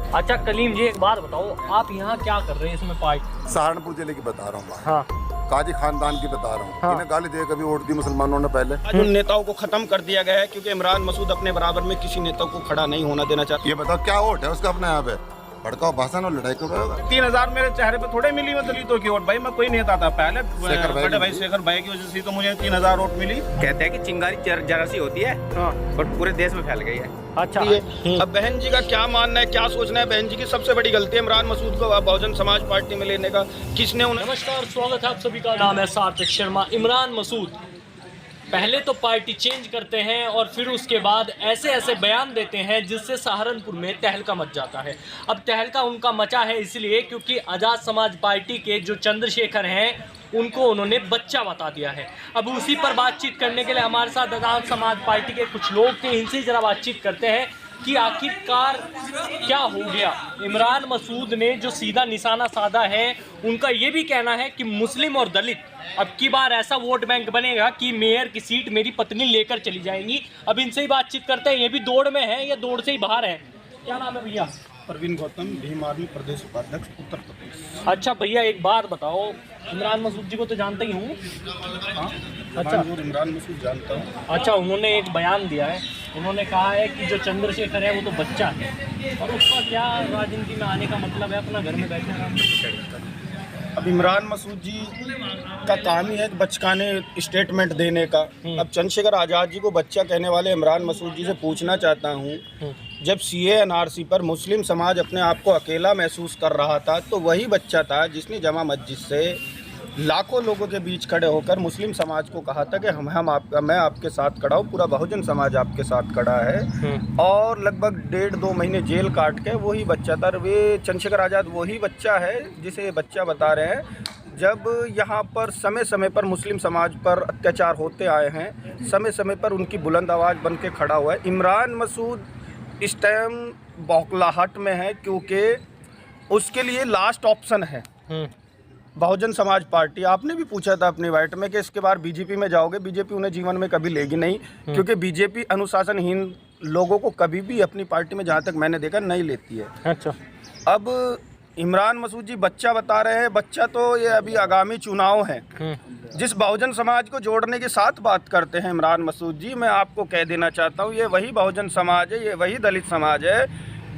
अच्छा कलीम जी, एक बात बताओ, आप यहाँ क्या कर रहे हैं इसमें पार्टी? सहारनपुर जिले की बता रहा हूँ मैं। हाँ काजी खानदान की बता रहा हूँ। हाँ। इन्हें गाली दे कभी वोट दी मुसलमानों ने पहले। आज उन नेताओं को खत्म कर दिया गया है क्योंकि इमरान मसूद अपने बराबर में किसी नेता को खड़ा नहीं होना देना चाहते। ये बताओ क्या वोट है उसका अपने यहाँ पे? भड़काओ भाषण और लड़ाई को करोगे। 3000 मेरे चेहरे पे थोड़े मिली वो दलितों की वोट। भाई मैं कोई नेता था पहले, शेखर भाई बड़े भाई शेखर भाई की वजह से तो मुझे 3000 वोट मिली। कहते हैं कि चिंगारी जरा सी होती है हाँ। और पूरे देश में फैल गई है। अच्छा अब बहन जी का क्या मानना है, क्या सोचना है? बहन जी की सबसे बड़ी गलती है इमरान मसूद को बहुजन समाज पार्टी में लेने का। किसने उन्हें? नमस्कार, स्वागत है आप सभी का। नाम है सार्थक शर्मा। इमरान मसूद पहले तो पार्टी चेंज करते हैं और फिर उसके बाद ऐसे ऐसे बयान देते हैं जिससे सहारनपुर में तहलका मच जाता है। अब तहलका उनका मचा है इसलिए क्योंकि आज़ाद समाज पार्टी के जो चंद्रशेखर हैं उनको उन्होंने बच्चा बता दिया है। अब उसी पर बातचीत करने के लिए हमारे साथ आज़ाद समाज पार्टी के कुछ लोग थे, इनसे ज़रा बातचीत करते हैं कि आखिरकार क्या हो गया। इमरान मसूद ने जो सीधा निशाना साधा है, उनका ये भी कहना है कि मुस्लिम और दलित अब की बार ऐसा वोट बैंक बनेगा कि मेयर की सीट मेरी पत्नी लेकर चली जाएंगी। अब इनसे ही बातचीत करते हैं, ये भी दौड़ में है या दौड़ से ही बाहर है? क्या नाम है भैया? प्रवीण गौतम, भीम आर्मी प्रदेश उपाध्यक्ष, उत्तर प्रदेश। अच्छा भैया, एक बात बताओ, इमरान मसूद जी को तो जानते ही हूँ। हाँ, अच्छा। इमरान मसूद जानता हूँ। अच्छा, उन्होंने एक बयान दिया है, उन्होंने कहा है कि जो चंद्रशेखर है वो तो बच्चा है, और उसका क्या राजनीति में आने का मतलब है? अपना घर में बैठे आराम से। अब इमरान मसूद जी का काम ही है बचकाने स्टेटमेंट देने का। अब चंद्रशेखर आज़ाद जी को बच्चा कहने वाले इमरान मसूद जी से पूछना चाहता हूँ, जब सीए एनआरसी पर मुस्लिम समाज अपने आप को अकेला महसूस कर रहा था तो वही बच्चा था जिसने जमा मस्जिद से लाखों लोगों के बीच खड़े होकर मुस्लिम समाज को कहा था कि मैं आपके साथ खड़ा हूँ, पूरा बहुजन समाज आपके साथ खड़ा है। और लगभग 1.5-2 महीने जेल काट के वही बच्चा था। वे चंद्रशेखर आज़ाद वही बच्चा है जिसे ये बच्चा बता रहे हैं। जब यहाँ पर समय समय पर मुस्लिम समाज पर अत्याचार होते आए हैं, समय समय पर उनकी बुलंद आवाज़ बन के खड़ा हुआ है। इमरान मसूद इस टाइम बौखलाहट में है क्योंकि उसके लिए लास्ट ऑप्शन है बहुजन समाज पार्टी। आपने भी पूछा था अपनी वाइट में कि इसके बाद बीजेपी में जाओगे। बीजेपी उन्हें जीवन में कभी लेगी नहीं, क्योंकि बीजेपी अनुशासनहीन लोगों को कभी भी अपनी पार्टी में, जहाँ तक मैंने देखा, नहीं लेती है। अच्छा, अब इमरान मसूद जी बच्चा बता रहे हैं। बच्चा तो ये अभी आगामी चुनाव है। जिस बहुजन समाज को जोड़ने के साथ बात करते हैं इमरान मसूद जी, मैं आपको कह देना चाहता हूँ, ये वही बहुजन समाज है, ये वही दलित समाज है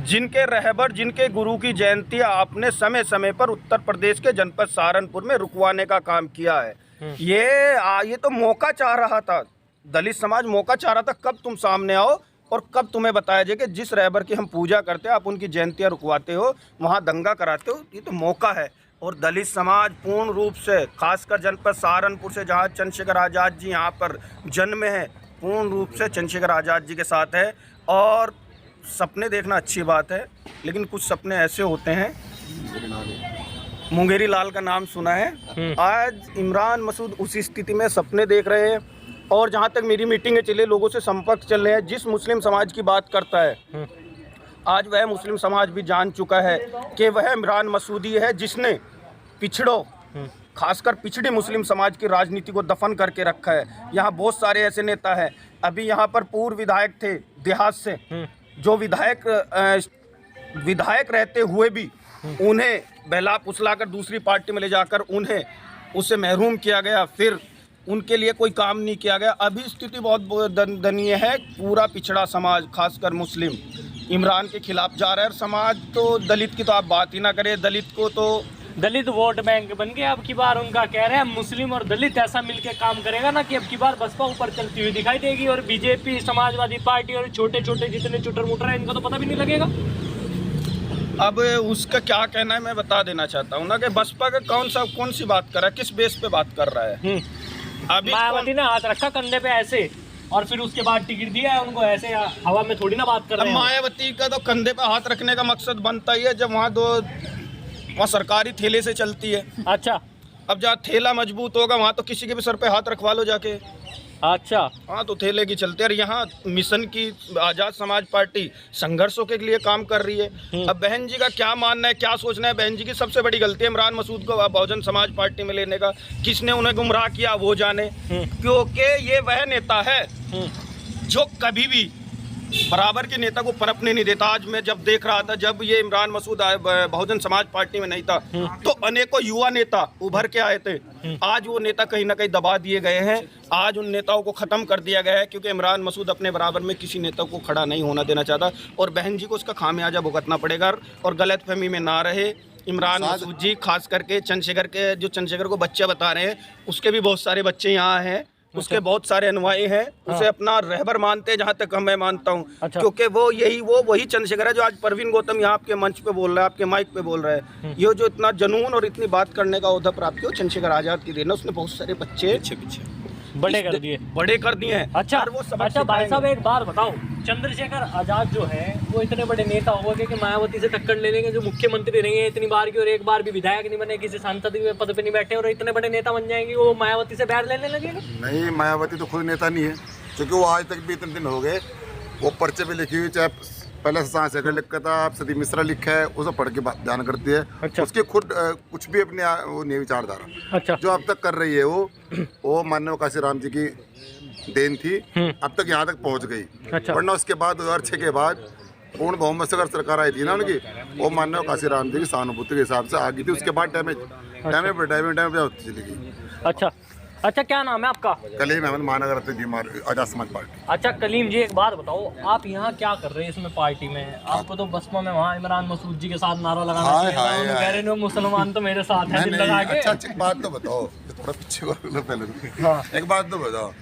जिनके रहबर, जिनके गुरु की जयंती आपने समय समय पर उत्तर प्रदेश के जनपद सहारनपुर में रुकवाने का काम किया है। ये तो मौका चाह रहा था, दलित समाज मौका चाह रहा था, कब तुम सामने आओ और कब तुम्हें बताया जाए कि जिस रहबर की हम पूजा करते हैं आप उनकी जयंतियाँ रुकवाते हो, वहाँ दंगा कराते हो। ये तो मौका है। और दलित समाज पूर्ण रूप से, खासकर जनपद सहारनपुर से जहाँ चंद्रशेखर आज़ाद जी यहाँ पर जन्मे हैं, पूर्ण रूप से चंद्रशेखर आज़ाद जी के साथ है। और सपने देखना अच्छी बात है, लेकिन कुछ सपने ऐसे होते हैं, मुंगेरी लाल का नाम सुना है। आज इमरान मसूद उसी स्थिति में सपने देख रहे हैं। और जहाँ तक मेरी मीटिंगें चले, लोगों से संपर्क चल रहे हैं, जिस मुस्लिम समाज की बात करता है आज वह मुस्लिम समाज भी जान चुका है कि वह इमरान मसूदी है जिसने पिछड़ों, खासकर पिछड़े मुस्लिम समाज की राजनीति को दफन करके रखा है। यहाँ बहुत सारे ऐसे नेता हैं, अभी यहाँ पर पूर्व विधायक थे देहात से, जो विधायक रहते हुए भी उन्हें बहला फुसलाकर दूसरी पार्टी में ले जाकर उन्हें उससे महरूम किया गया, फिर उनके लिए कोई काम नहीं किया गया। अभी स्थिति बहुत दयनीय है। पूरा पिछड़ा समाज, खासकर मुस्लिम, इमरान के खिलाफ जा रहा है। समाज तो दलित की तो आप बात ही ना करें, दलित को तो दलित वोट बैंक बन गया अब की बार। उनका कह रहे हैं मुस्लिम और दलित ऐसा मिलके काम करेगा ना कि अब की बार बसपा ऊपर चलती हुई दिखाई देगी, और बीजेपी, समाजवादी पार्टी और छोटे छोटे जितने चुटर मुटर हैं इनको तो पता भी नहीं लगेगा। अब उसका क्या कहना है मैं बता देना चाहता हूँ ना कि बसपा का कौन सी बात कर रहा है, किस बेस पे बात कर रहा है। अभी मायावती ने हाथ रखा कंधे पे ऐसे, और फिर उसके बाद टिकट दिया है उनको, ऐसे हवा में थोड़ी ना बात कर रहे हैं। मायावती का तो कंधे पे हाथ रखने का मकसद बनता ही है जब वहाँ सरकारी ठेले से चलती है। अच्छा, अब जहाँ ठेला मजबूत होगा वहाँ तो किसी के भी सर पे हाथ रखवा लो जाके। अच्छा, हाँ, तो ठेले की चलते हैं। यहाँ मिशन की आज़ाद समाज पार्टी संघर्षों के लिए काम कर रही है। अब बहन जी का क्या मानना है, क्या सोचना है? बहन जी की सबसे बड़ी गलती है इमरान मसूद को बहुजन समाज पार्टी में लेने का। किसने उन्हें गुमराह किया वो जाने, क्योंकि ये वह नेता है जो कभी भी बराबर के नेता को परखने नहीं देता। आज मैं जब देख रहा था, जब ये इमरान मसूद बहुजन समाज पार्टी में नहीं था तो अनेकों युवा नेता उभर के आए थे। आज वो नेता कहीं ना कहीं दबा दिए गए हैं। आज उन नेताओं को खत्म कर दिया गया है क्योंकि इमरान मसूद अपने बराबर में किसी नेता को खड़ा नहीं होना देना चाहता और बहन जी को उसका खामियाजा भुगतना पड़ेगा। और गलतफहमी में ना रहे, इमरान मसूद जी खास करके चंद्रशेखर के, जो चंद्रशेखर को बच्चा बता रहे हैं, उसके भी बहुत सारे बच्चे यहाँ हैं, उसके बहुत सारे अनुयायी हैं, उसे अपना रहबर मानते हैं, जहाँ तक मैं मानता हूँ। क्योंकि वही चंद्रशेखर है जो आज परवीन गौतम यहाँ आपके मंच पे बोल रहा है, आपके माइक पे बोल रहा है। ये जो इतना जुनून और इतनी बात करने का ओहदा प्राप्त किया चंद्रशेखर आजाद की देन है। उसने बहुत सारे बच्चे पीछे बड़े कर दिए हैं। अच्छा भाई साहब, एक बात बताओ, चंद्रशेखर आजाद जो है वो इतने बड़े नेता हो गए कि मायावती से टक्कर ले लेंगे, जो मुख्यमंत्री रही है इतनी बार की और एक बार भी विधायक नहीं बने, किसी सांसद के पद पे नहीं बैठे और इतने बड़े नेता बन जाएंगे, वो मायावती से बैर लेने लगेगा? नहीं, मायावती तो खुद नेता नहीं है, क्योंकि वो आज तक भी इतने दिन हो गए वो पर्चे पे लिखी हुई, चाहे पहले चंद्रशेखर लिखा था, आप सती मिश्रा लिखा है, उसे पढ़ के बयान करती है। अच्छा। उसके खुद कुछ भी अपने वो नहीं विचारधारा। अच्छा। जो अब तक कर रही है वो माननीय काशीराम जी की देन थी, अब तक यहाँ तक पहुँच गई। अच्छा। वरना उसके बाद 2006 के बाद पूर्ण बहुमत से अगर सरकार आई थी ना उनकी, वो माननीय काशीराम जी की सहानुभूति के हिसाब से आ गई थी। उसके बाद डैमेज होती चली गई। अच्छा क्या नाम है आपका? कलीम अहमद, महानगर अध्यक्ष आजाद समाज पार्टी। अच्छा कलीम जी, एक बात बताओ, आप यहाँ क्या कर रहे हैं इसमें पार्टी में? आपको तो बसपा में वहाँ इमरान मसूद जी के साथ नारा लगाना चाहिए था, उन्होंने कह रहे हैं मुसलमान तो मेरे साथ है, दिल लगा के। अच्छा बात तो बताओ, थोड़ा पीछे पहले एक बात तो बताओ,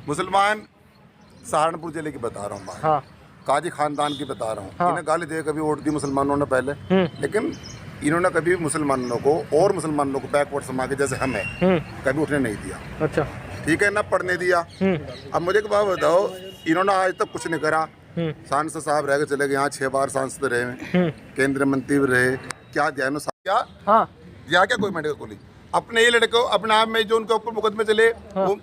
मुसलमान सहारनपुर जिले की बता रहा हूँ बात, हाँ। काजी खानदान की बता रहा हूँ। इन्हें गाली दे कभी वोट दी मुसलमानों ने पहले, लेकिन इन्होंने कभी मुसलमानों को और मुसलमानों को बैकवर्ड समाज के जैसे हम हैं कभी उठने नहीं दिया। अच्छा ठीक है ना, पढ़ने दिया। अब मुझे एक बात बताओ, इन्होंने आज तक कुछ नहीं करा। सांसद साहब रह के चले गए, यहाँ 6 बार सांसद रहे, केंद्रीय मंत्री भी रहे, क्या ध्यान क्या कोई मेडिकल कॉलेज अपने ये लड़के अपने आप में जो उनके ऊपर मुकदमे चले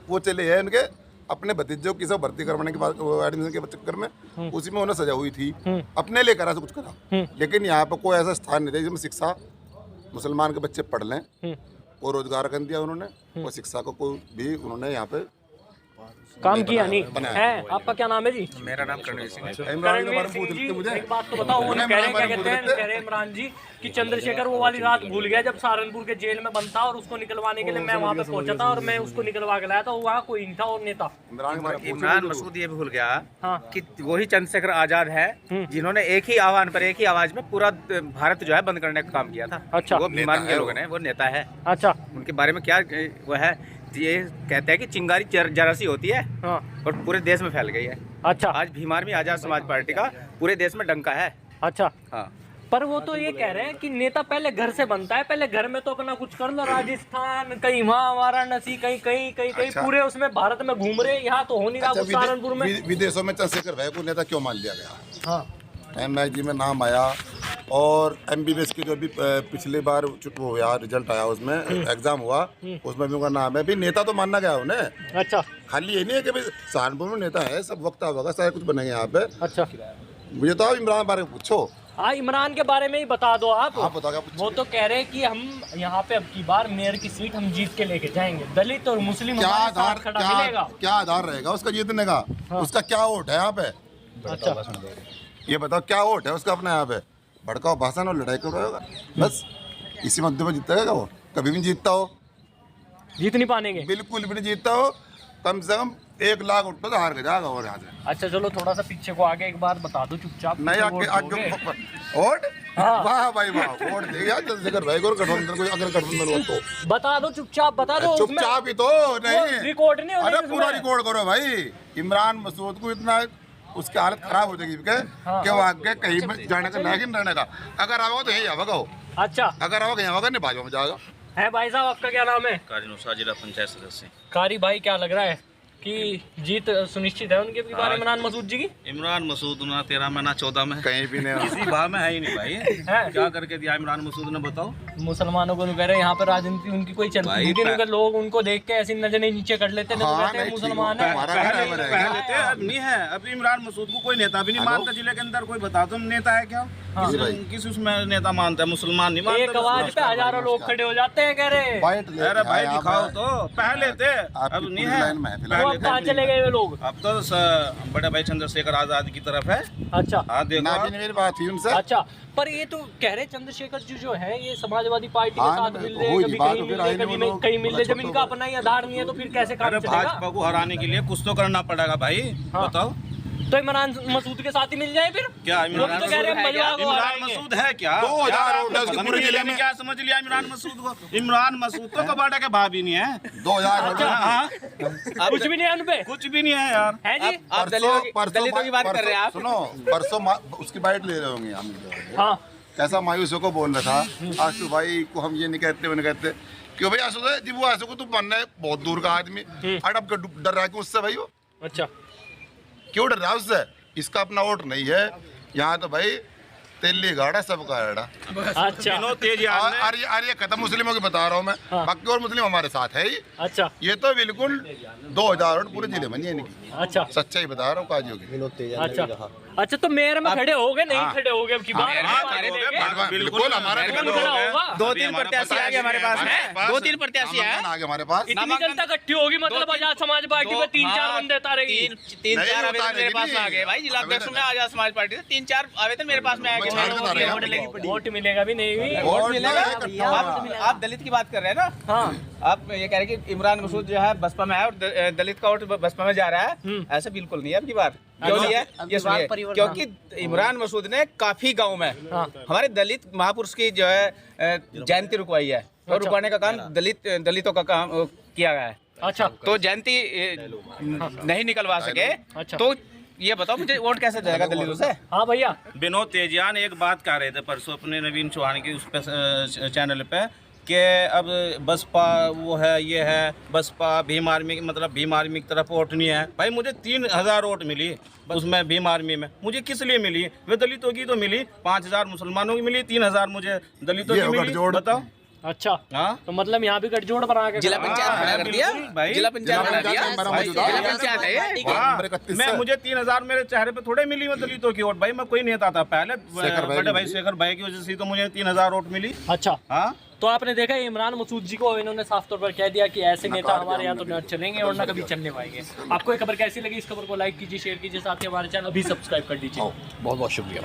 वो चले हैं उनके अपने भतीजों की सब भर्ती करवाने के बाद एडमिशन के चक्कर में, उसी में उन्हें सजा हुई थी, अपने लिए करा सब कुछ करा। लेकिन यहाँ पर कोई ऐसा स्थान नहीं था जिसमें शिक्षा मुसलमान के बच्चे पढ़ लें, वो रोजगार कर दिया उन्होंने, वो शिक्षा को कोई भी उन्होंने यहाँ पे काम किया नहीं है। आपका क्या नाम है जी? मेरा नाम करणवीर सिंह है। करणवीर सिंह जी, एक बात तो बताओ, वो कह रहे हैं इमरान जी कि चंद्रशेखर वो वाली रात भूल गया जब सहारनपुर के जेल में बंद था और उसको निकलवाने के लिए मैं वहाँ पे पहुंचा था और मैं उसको निकलवा के लाया था, वहाँ कोई नहीं था और नेता। इमरान मसूद ये भूल गया कि वही चंद्रशेखर आजाद है जिन्होंने एक ही आह्वान पर, एक ही आवाज में पूरा भारत जो है बंद करने का काम किया था। अच्छा। वो बीमार के लोग हैं, वो नेता है। अच्छा। उनके बारे में क्या वो है, ये कहते हैं कि चिंगारी जरा सी होती है और पूरे देश में फैल गई है। अच्छा। आज भीमार में आजाद समाज पार्टी का पूरे देश में डंका है। अच्छा। हाँ। पर वो तो ये कह रहे हैं कि नेता पहले घर से बनता है, पहले घर में तो अपना कुछ कर लो, राजस्थान कहीं वहाँ वाराणसी कहीं कहीं कहीं कहीं पूरे उसमें भारत में घूम रहे, यहाँ तो हो नहीं रहा। सहारनपुर में विदेशों में चंद्रशेखर भाई को नेता क्यों मान लिया गया? हाँ। MIG में नाम आया और MBBS की जो भी पिछली बार वो हुआ रिजल्ट आया, उसमें एग्जाम हुआ, उसमें भी उनका नाम है। भी नेता तो मानना गया उन्हें। अच्छा। खाली ये नहीं है कि भाई सहारनपुर में नेता है, सब वक्त होगा सारे कुछ बनेंगे यहाँ पे। अच्छा। मुझे तो आप इमरान बारे में पूछो। हाँ, इमरान के बारे में ही बता दो आप। बताओ। वो तो कह रहे हैं कि हम यहाँ पे अब की बार मेयर की सीट हम जीत के लेके जाएंगे, दलित और मुस्लिम क्या आधार रहेगा उसका जीतने का? उसका क्या वोट है यहाँ पे? अच्छा, ये बताओ क्या वोट है उसका अपने यहाँ पे? भड़काओ भाषण और लड़ाई करो होगा, बस इसी मध्य में जीतेगा वो। कभी भी नहीं जीतता हो, जीत नहीं पाएंगे, बिल्कुल भी नहीं जीतता हो। कम से कम 1 लाख वोट तो हार के जाएगा और यहाँ से। अच्छा चलो थोड़ा सा पीछे को आगे एक बार बता दो चुपचाप। नहीं आगे वोट, वाह भाई वाह, वोट देगा चंद्रशेखर भाई को, गठबंधन को, अगर गठबंधन हो तो बता दो, चुपचाप बता दो। चुपचाप ही तो नहीं, रिकॉर्ड नहीं होगा। अरे पूरा रिकॉर्ड करो भाई। इमरान मसूद को इतना उसकी हालत खराब हो जाएगी कि वो आगे कहीं में जाने का लायक नहीं रहने का। अगर आओगे तो यही आवेगा हो। अच्छा। अगर आओगे यहाँ नहीं, भाजपा में जाएगा। है भाई साहब, आपका क्या नाम है? कारी नुसा, जिला पंचायत सदस्य। कारी भाई, क्या लग रहा है कि जीत सुनिश्चित है उनके बारे में इमरान मसूद जी की? इमरान मसूद ना 13 में ना 14 में कहीं भी नहीं, किसी भाव में है ही नहीं भाई। क्या करके दिया इमरान मसूद ने, बताओ? मुसलमानों को कह रहे हैं यहाँ पर राजनीति उनकी कोई चलती नहीं, लेकिन लोग उनको देख के ऐसी नजरें नीचे कर लेते हैं, मुसलमान है। नहीं है अभी इमरान मसूद को कोई नेता भी नहीं मानता जिले के अंदर। कोई बता दो नेता है क्या? किस उसमें नेता मानता है? मुसलमान नहीं मानता। एक आवाज पे हजारों लोग खड़े हो जाते हैं, कह रहे अरे भाई दिखाओ तो, पहले थे अब नहीं है। अब कहाँ चले गए वे लोग? अब तो बड़े भाई चंद्रशेखर आजाद की तरफ है। अच्छा हाँ देखो ना आप। भी मेरी बात हुई उनसे। अच्छा, पर ये तो कह रहे चंद्रशेखर जी जो है ये समाजवादी पार्टी के हाँ, साथ मिल रहे हो हैं, ही कभी बात कहीं तो मिल फिर रहे आएंगे कभी वो लोग। कहीं मिल रहे, जब छोड़ो। इनका अपना ही आधार नहीं है तो फिर कैसे काम अरे चलेगा? भाजपा को हराने के लिए कुछ तो करना पड़ेगा भाई। हाँ। बताओ तो इमरान मसूद के साथ ही मिल जाए फिर? क्या वो भी तो कह रहे हैं मजवा को इमरान हराएंगे। मसूद है क्या? 2000 क्या वोट है उसके पता पूरे नहीं जिले मैंने में। क्या समझ लिया इमरान मसूद को? इमरान मसूद तो कबाड़ा के भाभी नहीं है। 2000 वोट है। हाँ, कुछ भी नहीं है उनपे, कुछ भी नहीं है यार। है जी? आप दलितों की बात कर रहे हैं आप। सुनो, परसों उसकी बाइट ले रहे होंगे हम। हाँ कैसा मायूसों को बोल रहा था आशु भाई को, हम ये नहीं कहते वो नहीं कहते। क्यों भाई आशु है जी, वो आशु को तुम बनना है बहुत दूर का आदमी, अड़प कर डर रहा है क्यों उससे भाई? वो अच्छा, क्यों डर रहा है उससे? इसका अपना वोट नहीं है यहाँ तो भाई, तेली गाड़ा सबका गाड़ा। अच्छा, विनोद तेजयान ने और ये खत्म मुस्लिमों की बता रहा हूँ मैं, हाँ। बाकी और मुस्लिम हमारे साथ है ही। अच्छा, ये तो बिल्कुल 2000 वोट पूरे जिले में नहीं है इनकी, अच्छा, सच्चाई बता रहा हूँ काजू की। अच्छा, अच्छा, तो मेयर में खड़े हो गए, नहीं खड़े हो गए अब की बात? बिल्कुल हमारा कौन खड़ा होगा? 2-3 प्रत्याशी आगे हमारे पास है, 2-3 प्रत्याशी है। आगे हमारे पास इतनी जनता इकट्ठी होगी मतलब आजाद समाज पार्टी में 3-4 बंदे तारे गई। 3-4 नहीं आवेदन उतारेगी मेरे पास नहीं। आ गए भाई, जिला अध्यक्ष में आजाद समाज पार्टी से 3-4 आवेदन मेरे पास में आ छाड़ के उतारेगा। गए। वोट मिलेगा भी नहीं भी? वोट वोट मिलेगा। मिलेगा। आप दलित की बात कर रहे हैं ना? हाँ, आप ये कह रहे हैं कि इमरान मसूद जो है बसपा में है और दलित का वोट बसपा में जा रहा है, ऐसा बिल्कुल नहीं है आपकी बात। क्यों नहीं है? ये सुनिए, क्योंकि इमरान मसूद ने काफी गांव में हमारे दलित महापुरुष की जो है जयंती रुकवाई है, और रुकवाने का काम दलितों का काम किया गया है। अच्छा, तो जयंती नहीं निकलवा सके अच्छा। तो ये बताओ मुझे वोट कैसे जाएगा दलितों से? हाँ भैया, विनोद तेजयान एक बात कह रहे थे परसों अपने नवीन चौहान की उस पे चैनल पे कि अब बसपा वो है ये है, बसपा भीम आर्मी मतलब भीम आर्मी की तरफ वोट नहीं है। भाई मुझे 3000 वोट मिली उसमें भीम आर्मी में, मुझे किस लिए मिली? वे दलितों की तो मिली, 5000 मुसलमानों की मिली, 3000 मुझे दलितों की मिली। बताओ। अच्छा, हाँ, तो मतलब यहाँ भी गठजोड़ बना के जिला पंचायत खड़ा कर दिया भाई। जिला पंचायत बना दिया। जिला पंचायत है ये। हाँ, मैं मुझे 3000 मेरे चेहरे पे थोड़े मिली मैं दलितों की वोट। भाई मैं कोई नेता था पहले, बड़े भाई शेखर भाई की वजह से तो मुझे 3000 वोट मिली। अच्छा, हाँ, तो आपने देखा इमरान मसूद जी को इन्होंने साफ तौर पर कह दिया कि ऐसे नेता हमारे यहाँ तो न चलेंगे और न कभी चलने पाएंगे। आपको ये खबर कैसी लगी? इस खबर को लाइक कीजिए, शेयर कीजिए, साथ ही हमारे चैनल भी सब्सक्राइब कर दीजिए। बहुत बहुत शुक्रिया।